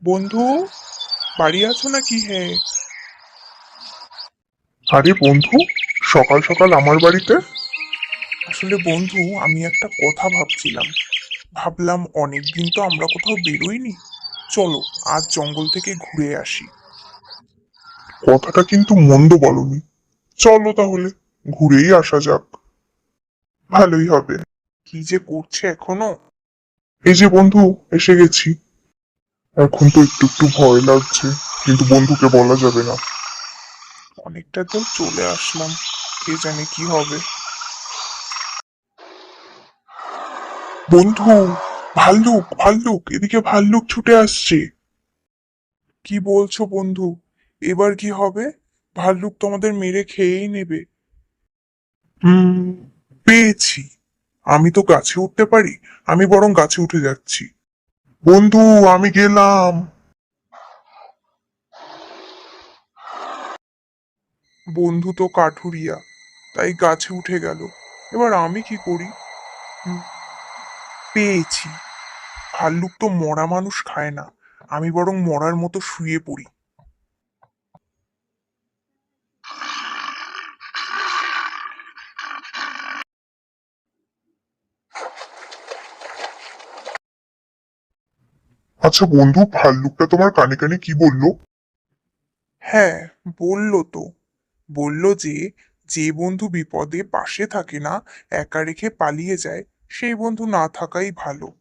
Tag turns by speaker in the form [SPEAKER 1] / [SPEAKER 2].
[SPEAKER 1] বন্ধু, বাড়ি আছো নাকি? হ্যাঁ।
[SPEAKER 2] আরে বন্ধু, সকাল সকাল আমার বাড়িতে?
[SPEAKER 1] আসলে বন্ধু, আমি একটা কথা ভাবছিলাম। ভাবলাম অনেকদিন তো আমরা কোথাও বেরোইনি। চলো, আজ জঙ্গল থেকে ঘুরে আসি।
[SPEAKER 2] কথাটা কিন্তু মন্দ বলনি। চলো তাহলে, ঘুরেই আসা যাক। ভালোই হবে।
[SPEAKER 1] কি যে করছে এখনো!
[SPEAKER 2] এই যে বন্ধু, এসে গেছি। এখন তো একটু একটু ভয় লাগছে, কিন্তু বন্ধুকে বলা যাবে না।
[SPEAKER 1] অনেকটা দূর চলে আসলাম, কে জানে কি হবে। বন্ধু, ভাল্লুক ভাল্লুক, এদিকে ভাল্লুক ছুটে আসছে। কি বলছো বন্ধু? এবার কি হবে? ভাল্লুক তো আমাদের মেরে খেয়েই নেবে। হুম, পেয়েছি। আমি তো গাছে উঠতে পারি। আমি বরং গাছে উঠে যাচ্ছি।
[SPEAKER 2] বন্ধু, আমি গেলাম।
[SPEAKER 1] বন্ধু তো কাঠুরিয়া, তাই গাছে উঠে গেল। এবার আমি কি করি? হুম, পেয়েছি। ভাল্লুক তো মরা মানুষ খায় না। আমি বরং মরার মতো শুয়ে পড়ি।
[SPEAKER 2] আচ্ছা বন্ধু, ভাল্লুকটা তোমার কানে কানে কি বললো?
[SPEAKER 1] হ্যাঁ, বললো তো। বললো যে, যে বন্ধু বিপদে পাশে থাকে না, একা রেখে পালিয়ে যায়, সেই বন্ধু না থাকাই ভালো।